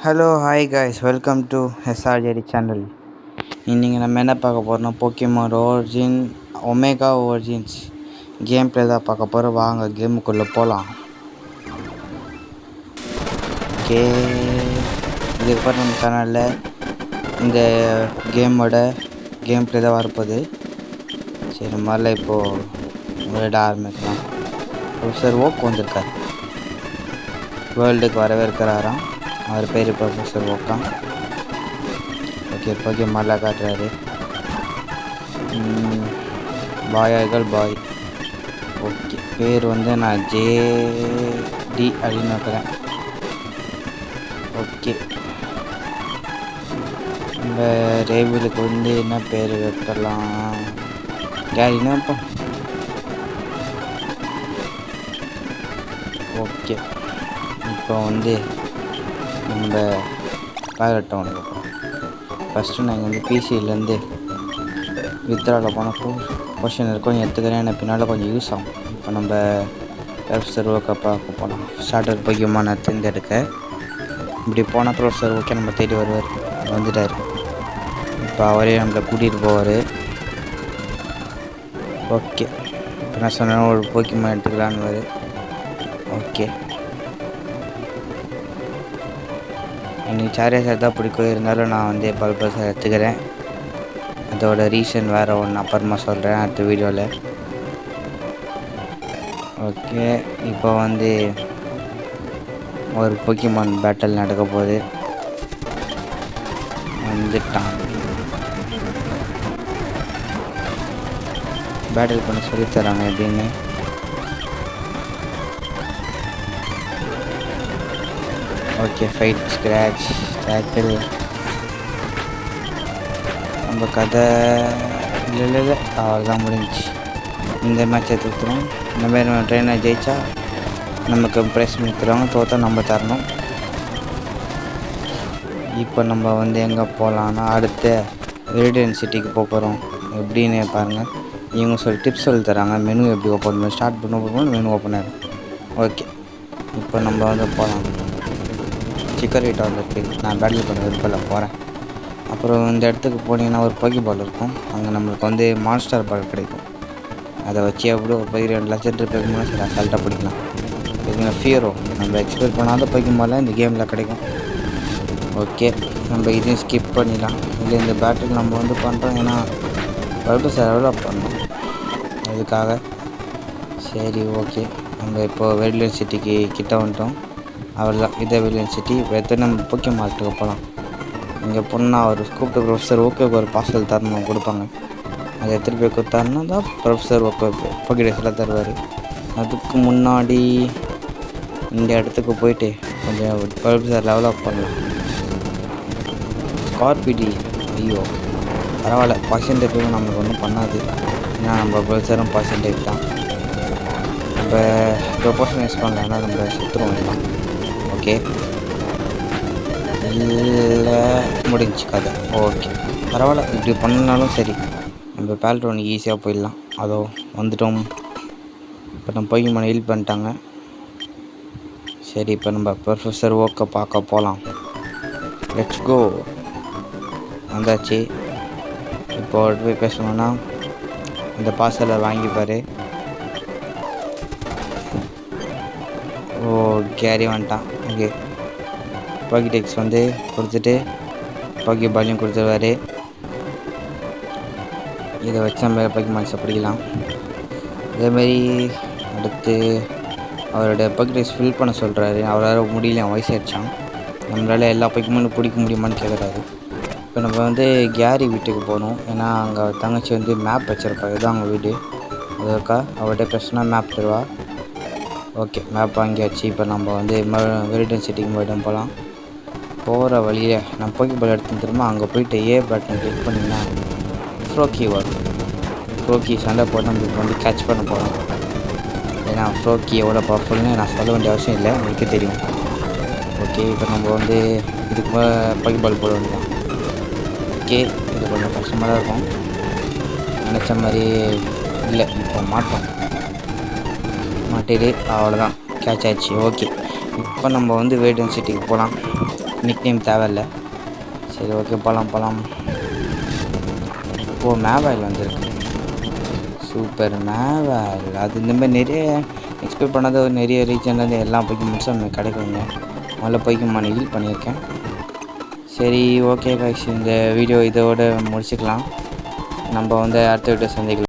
Hello hi guys, welcome to SRJD channel. இன்றைக்கி நம்ம என்ன பார்க்க போகிறோம்னா Pokemon origin omega origins game play தான் பார்க்க போகிறோம். வாங்க கேமுக்குள்ளே போகலாம். ஓகே, இதுக்கப்புறம் நம்ம சேனலில் இந்த கேமோட கேம் ப்ளே தான் வரப்போகுது. சரி, முதல்ல இப்போது விளையாட ஆரம்பிக்கலாம். ப்ரொஃபஸர் ஓக் வந்திருக்கார், வேர்ல்டுக்கு வரவேற்கிறாராம். அவர் பேர் ப்ரொஃபஸர் ஓக்கா. ஓகே, இப்போக்கி மழை காட்டுறாரு. பாயாய்கள் பாய். ஓகே, பேர் வந்து நான் ஜேடி அப்படின்னு வைக்கிறேன். ஓகே, நம்ம ரேவிலுக்கு வந்து என்ன பேர் வைக்கலாம்? கேரினா இப்போ. ஓகே, இப்போ வந்து நம்ம பேரட்டம் ஒன்று ஃபஸ்ட்டு நான் இங்கே வந்து பிசியிலேருந்து வித்ராவில் போனப்போ கொஷின் இருக்கும் எடுத்துக்கிறேன். எனக்கு பின்னால் கொஞ்சம் யூஸ் ஆகும். இப்போ நம்ம ப்ரொஃபஸர் ஓக்கை பார்க்க போகலாம். ஸ்டார்டர் போக்கியமான தேர்ந்தெடுக்க இப்படி போனால் ப்ரொஃபஸர் ஓகே நம்ம தேடி வருவார். வந்துட்டார். இப்போ அவரே நம்மளை கூட்டிகிட்டு போவார். ஓகே, இப்போ நான் சொன்னேன் ஒரு போக்கியமாக எடுத்துக்கலான்னு. ஓகே, எனக்கு சாரியஸாக தான் பிடிக்கும். இருந்தாலும் நான் வந்து பல்பஸாக எடுத்துக்கிறேன். அதோட ரீசன் வேறு ஒன்று அப்புறமா சொல்கிறேன் அடுத்த வீடியோவில். ஓகே, இப்போ வந்து ஒரு போக்கிமான் பேட்டில் நடக்க போகுது. வந்துட்டான். பேட்டில் பண்ண சொல்லித்தராங்க எப்படின்னு. Okay, fight, scratch, tackle. நம்ம கதை இல்லை அவ்வளோதான் முடிஞ்சிச்சு. இந்த மேட்சை தூத்துறோம். இந்த மாதிரி நம்ம ட்ரெயினர் ஜெயித்தா நமக்கு ப்ரைஸ் தருவாங்க, தோற்றா நம்ம தரணும். இப்போ நம்ம வந்து எங்கே போகலான்னா அடுத்த வெரிடியன் சிட்டிக்கு போக போகிறோம். எப்படின்னு பாருங்கள். இவங்க டிப்ஸ் சொல்லி தராங்க. மெனு எப்படி ஓப்பன் பண்ணணும், ஸ்டார்ட் பண்ண மெனு ஓப்பன் ஆகிடும். ஓகே, இப்போ நம்ம வந்து போகலாம். சிக்கரிட்ட வந்துருக்கு. நான் பேட்டில் பண்ண விருப்பத்தில் போகிறேன். அப்புறம் இந்த இடத்துக்கு போனீங்கன்னா ஒரு போக்கி பால் இருக்கும். அங்கே நம்மளுக்கு வந்து மான்ஸ்டர் பால் கிடைக்கும். அதை வச்சு எப்படி ஒரு 2 லட்சம் ரூபாய்க்கு சரி அசால்ட்டாக பிடிக்கலாம். இதுங்க ஃபியரோ நம்ம எக்ஸ்பெக்ட் பண்ணாத போக்கி பால் இந்த கேமில் கிடைக்கும். ஓகே, நம்ம இதையும் ஸ்கிப் பண்ணிடலாம். இல்லை இந்த பேட்டில் நம்ம வந்து பண்ணுறோம், ஏன்னா பல்பஸை டெவலப் பண்ணோம் அதுக்காக. சரி, ஓகே, நம்ம இப்போது வெரிடியன் சிட்டிக்கு கிட்ட வந்துட்டோம். அவ்வளோதான், இதே வெரிடியன் சிட்டி. இப்போ நம்ம போக்கிமான் மார்ட்டுக்கு போகலாம். இங்கே போனால் அவர் கூப்பிட்டு ப்ரொஃபஸர் ஓகே ஒரு பார்சல் தரணும் கொடுப்பாங்க. அதை எடுத்துகிட்டு போய் கொடுத்தாருன்னா தான் ப்ரொஃபஸர் ஓகே போக்கிடேஸில் தருவார். அதுக்கு முன்னாடி இந்த இடத்துக்கு போயிட்டு கொஞ்சம் ப்ரொஃபஸர் டெவலப் பண்ணலாம். ஸ்கார்பிடி, ஐயோ பரவாயில்ல, பாஷன் டைப்பும் நம்மளுக்கு ஒன்றும் பண்ணாது. ஏன்னா நம்ம ப்ரொஃபஸரும் பாஷன் டைப் தான். நம்ம ப்ரொபோஷன் யூஸ் பண்ணலான்னா நம்ம சுற்றுருவோம் எல்லாம். ஓகே, இல்லை முடிஞ்சு கதை. ஓகே, பரவாயில்ல, இப்படி பண்ணனாலும் சரி. நம்ம பேல்ட்ரோன் ஈஸியாக போயிடலாம். அதோ வந்துட்டோம். இப்போ நம்ம போக்கிமான் ஹீல் பண்ணிட்டாங்க. சரி, இப்போ நம்ம ப்ரொஃபஸர் ஓக்கை பார்க்க போகலாம். Let's go. வந்தாச்சு. இப்போ போய் பேசணுன்னா இந்த பார்சலை வாங்கிப்பார். ஓ, கேரி வந்துட்டான். ஓகே, பாக்கெடெக்ஸ் வந்து கொடுத்துட்டு பாக்கி பாலையும் கொடுத்துருவாரு. இதை வச்சு நம்ம போக்கிமான்ஸை பிடிக்கலாம். அதேமாரி அடுத்து அவரோட பாக்கெடெக்ஸ் ஃபில் பண்ண சொல்கிறாரு. அவரால் முடியல, வயசாகிடுச்சான். நம்மளால் எல்லா போக்கிமானும் பிடிக்க முடியுமான்னு கேட்குறாரு. இப்போ நம்ம வந்து கேரி வீட்டுக்கு போகணும். ஏன்னா அங்கே தங்கச்சி வந்து மேப் வச்சுருப்பா. இதுதான் அவங்க வீடு. அதுக்கா அவர்கிட்ட பேசினா மேப் தருவா. ஓகே, மேப் வாங்கியாச்சு. இப்போ நம்ம வந்து வெரிடியன் சிட்டிக்கு போய்ட்டு போகலாம். போகிற வழியை நான் போக்கிபால் எடுத்து திரும்ப அங்கே போயிட்டு பட்டன் கிளிக் பண்ணிங்கன்னா ஃப்ரோக்கி வரும். ஃப்ரோக்கி சண்டை போட்டு நம்மளுக்கு வந்து கேட்ச் பண்ண போகிறோம். ஏன்னா ஃப்ரோக்கி எவ்வளோ பவர்ஃபுல்னு நான் சொல்ல வேண்டிய அவசியம் இல்லை, உங்களுக்கே தெரியும். ஓகே, இப்போ நம்ம வந்து இதுக்கு போக்கிபால் போட வேண்டியதான். ஓகே, இது கொஞ்சம் கஷ்டமாக தான் இருக்கும். நினச்ச மாதிரி இல்லை. இப்போ மாட்டிடு, அவ்வளோதான், கேட்ச் ஆச்சு. ஓகே, இப்போ நம்ம வந்து வெரிடியன் சிட்டிக்கு போகலாம். நிக் நேம் தேவையில்ல. சரி ஓகே போகலாம். ஓ மேவாயில் வந்திருக்கு. சூப்பர் மேவாயில். அது இந்த மாதிரி நிறைய எக்ஸ்பெக்ட் பண்ணாத ஒரு நிறைய ரீஜன்லேருந்து எல்லா போய்க்குமெண்ட்ஸும் நமக்கு கிடைக்குங்க. முதல்ல போய்க்குமான் ஹீல் பண்ணியிருக்கேன். சரி ஓகே கைஸ், இந்த வீடியோ இதோடு முடிச்சுக்கலாம். நம்ம அடுத்த வீடியோ சந்திக்கலாம்.